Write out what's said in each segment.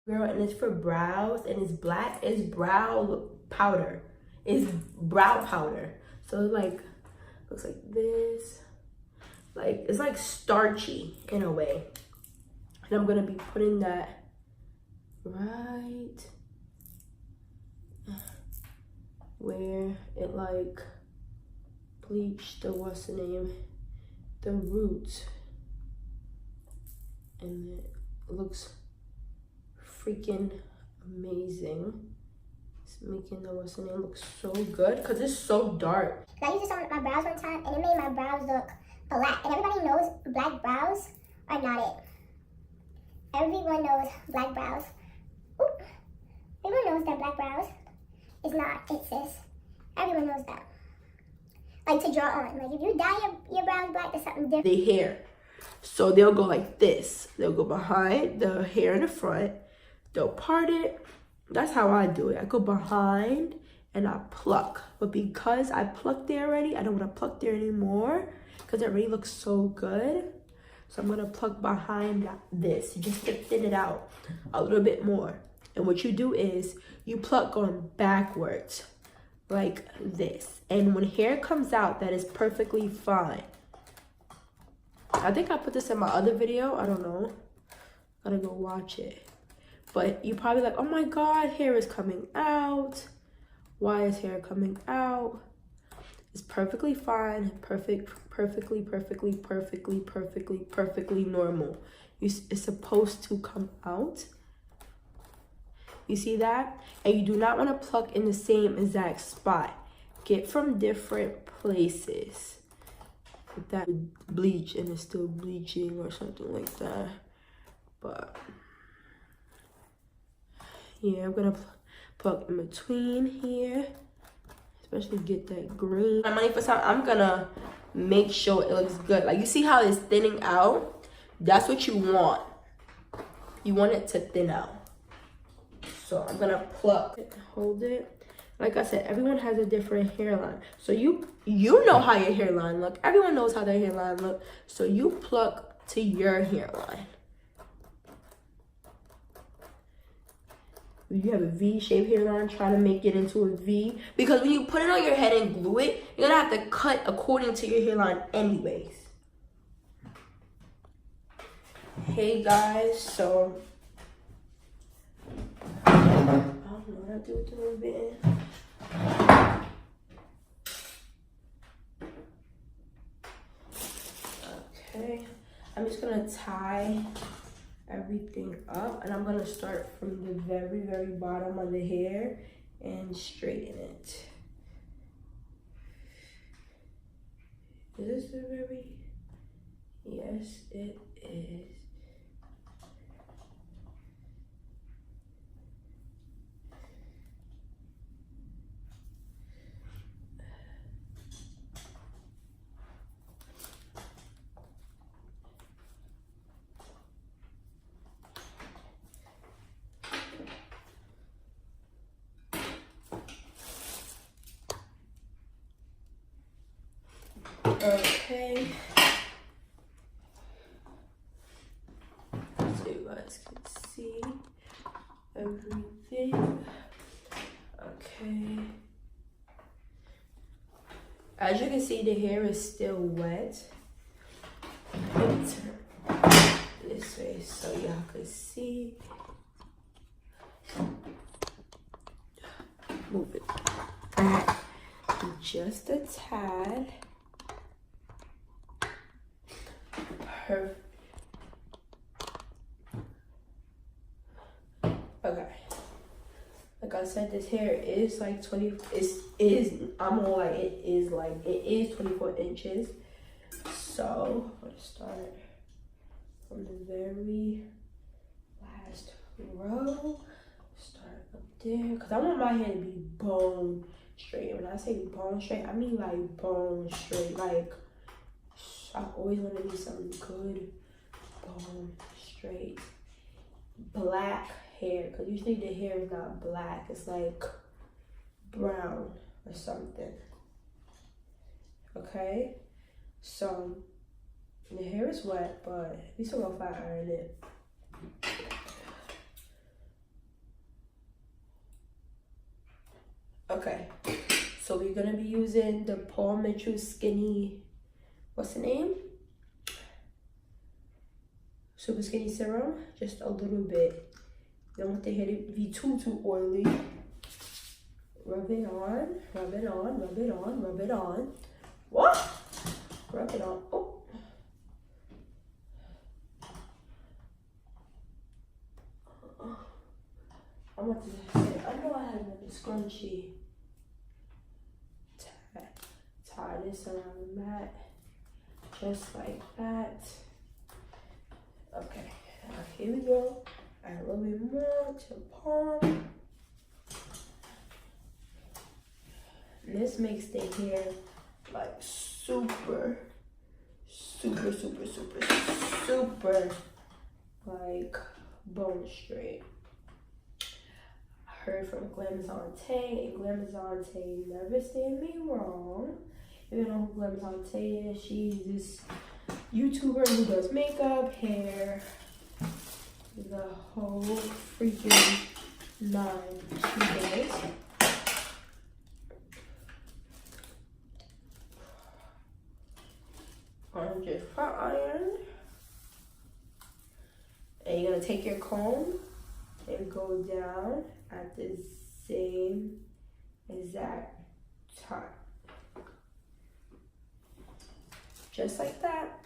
Girl, and it's for brows, and it's black. It's brow powder. It's brow powder. So it like looks like this. Like it's like starchy in a way. And I'm gonna be putting that right where it like bleached the what's the name, the roots, and it looks freaking amazing. It's making the what's the name look so good because it's so dark. I used this on my brows one time and it made my brows look black, and everybody knows black brows are not it. Everyone knows black brows. Oop. Everyone knows that black brows is not it, sis. Everyone knows that. Like to draw on. Like if you dye your brows black, there's something different. The hair. So they'll go like this. They'll go behind the hair in the front. They'll part it. That's how I do it. I go behind and I pluck. But because I plucked there already, I don't want to pluck there anymore because it already looks so good. So I'm going to pluck behind this just to thin it out a little bit more. And what you do is you pluck going backwards like this. And when hair comes out, that is perfectly fine. I think I put this in my other video. I don't know. Gotta go watch it. But you probably like, oh my God, hair is coming out. Why is hair coming out? It's perfectly fine, perfectly normal. It's supposed to come out. You see that? And you do not want to pluck in the same exact spot. Get from different places. Like that bleach and it's still bleaching or something like that. But yeah, I'm gonna pluck in between here. Especially get that green. My money for some, I'm gonna make sure it looks good. Like you see how it's thinning out? That's what you want. You want it to thin out. So I'm gonna pluck it, hold it. Like I said, everyone has a different hairline. So you know how your hairline look. Everyone knows how their hairline look. So you pluck to your hairline. You have a V-shaped hairline, try to make it into a V. Because when you put it on your head and glue it, you're gonna have to cut according to your hairline anyways. Hey guys, so I don't know what I do with the ribbon. Okay, I'm just gonna tie everything up, and I'm gonna start from the very bottom of the hair and straighten it. Is this the very? Yes, it is. Okay. So you guys can see everything. Okay. As you can see, the hair is still wet. Let me turn this way so y'all can see. Move it back just a tad. Perfect. Okay. Like I said, this hair is like 24 inches. So I'm gonna start from the very last row. Start up there, cause I want my hair to be bone straight. When I say bone straight, I mean like bone straight. Like I always want to be something good, bone straight, black hair. Cause usually the hair is not black; it's like brown or something. Okay, so the hair is wet, but we still gonna flat iron it. Okay, so we're gonna be using the Paul Mitchell Skinny, what's the name? Super Skinny Serum, just a little bit. Don't want the hair to be too oily. Rub it on, rub it on, rub it on, rub it on. What? Rub it on. Oh. I want to say, I know I had another scrunchie. Tie this around the mat, just like that. Okay, now here we go. Add a little bit more to the palm. And this makes the hair like super like bone straight. I heard from Glamazante, and Glamazante never steered me wrong. You know who Glamazante is? She's this YouTuber who does makeup, hair, the whole freaking nine. She does. On your flat iron, and you're gonna take your comb and go down at the same exact time, just like that.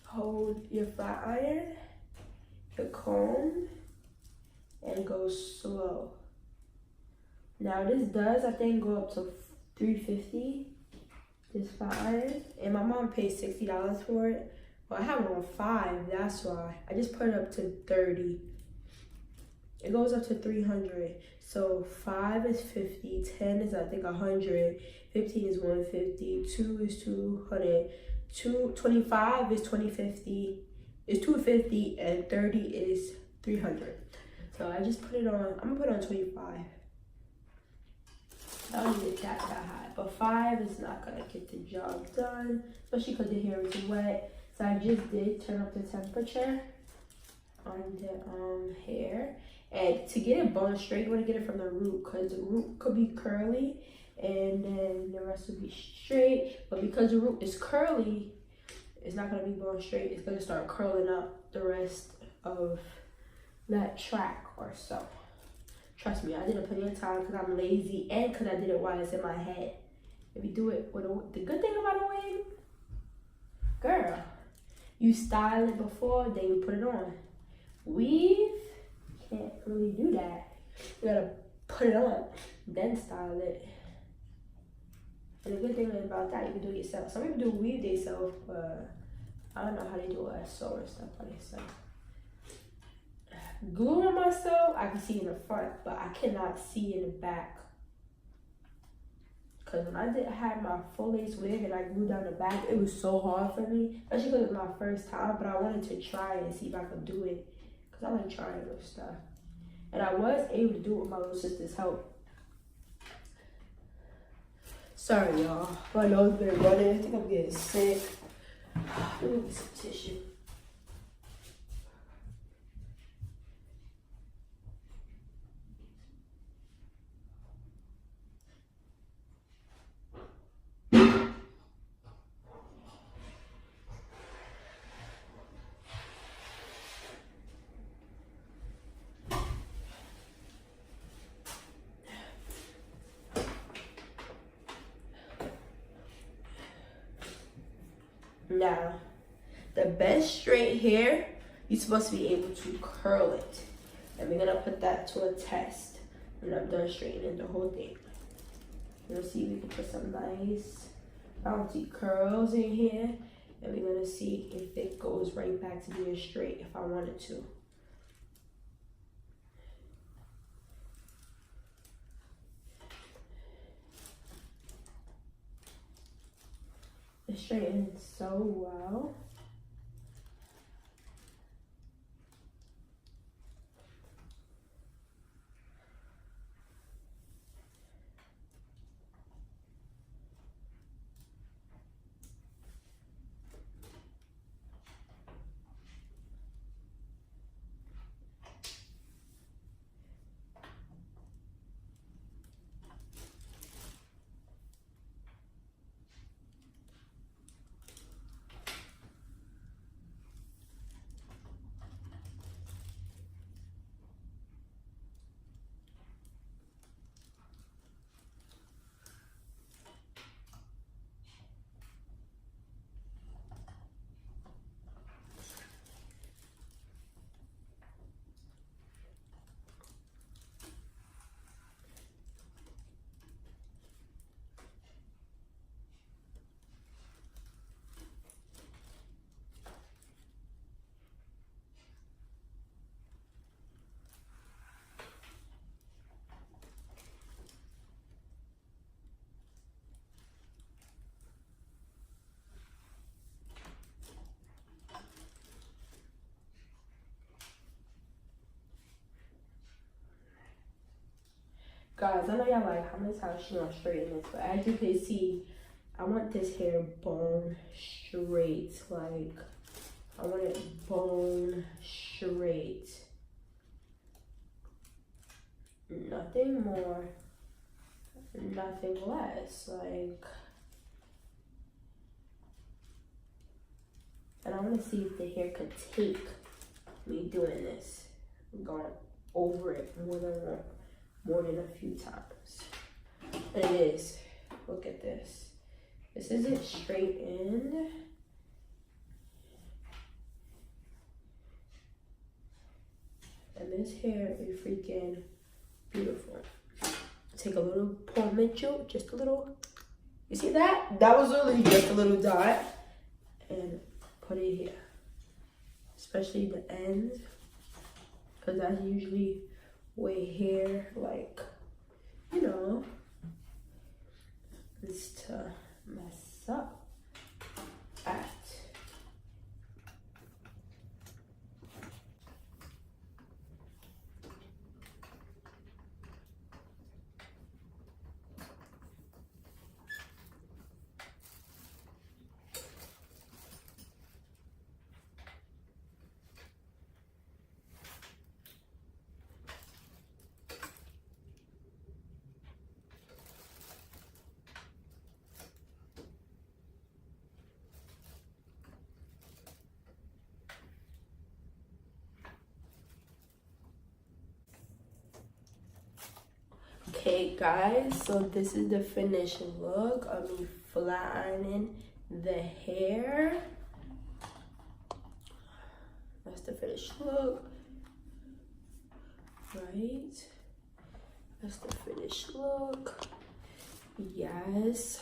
Hold your flat iron, your comb, and go slow. Now this does, I think, go up to $350, this flat iron. And my mom paid $60 for it. Well, I have it on 5, that's why. I just put it up to 30. It goes up to 300. So 5 is 50, 10 is I think 100, 15 is 150, 2 is 200, 25 is 2050, is 250, and 30 is 300. So I just put it on, I'm gonna put it on 25. I don't need it that high, but 5 is not gonna get the job done, especially because the hair is wet. So I just did turn up the temperature on the hair. And to get it bone straight, you want to get it from the root, because the root could be curly and then the rest will be straight. But because the root is curly, it's not going to be bone straight. It's going to start curling up the rest of that track or so. Trust me, I did it plenty of time because I'm lazy and because I did it while it's in my head. If you do it with the good thing about a wig, girl, you style it before, then you put it on. Weave, can't really do that. You gotta put it on, then style it. And the good thing about that, you can do it yourself. Some people do weave themselves, but I don't know how they do it. Sew and stuff by themselves. Gluing myself, I can see in the front, but I cannot see in the back. Cause when I had my full lace wig and I glued down the back, it was so hard for me. Especially because it was my first time, but I wanted to try it and see if I could do it. Cause I like trying new stuff. And I was able to do it with my little sister's help. Sorry y'all, my nose been running. I think I'm getting sick. Let me get some tissue. Now, the best straight hair, you're supposed to be able to curl it. And we're gonna put that to a test when I'm done straightening the whole thing. We'll see if we can put some nice bouncy curls in here. And we're gonna see if it goes right back to being straight if I wanted to. It straightens so well. Guys, I know y'all like, how many times she gonna straighten this? But as you can see, I want this hair bone straight. Like, I want it bone straight. Nothing more, nothing less. Like, and I want to see if the hair could take me doing this. I'm going over it more than a few times. And it is. Look at this. This isn't straightened. And this hair is freaking beautiful. Take a little Paul Mitchell, just a little. You see that? That was really just a little dot. And put it here. Especially the ends. Because that's usually where hair, like, you know, is to mess up at. Okay guys, so this is the finished look of me flat ironing the hair. That's the finished look, right? That's the finished look. Yes.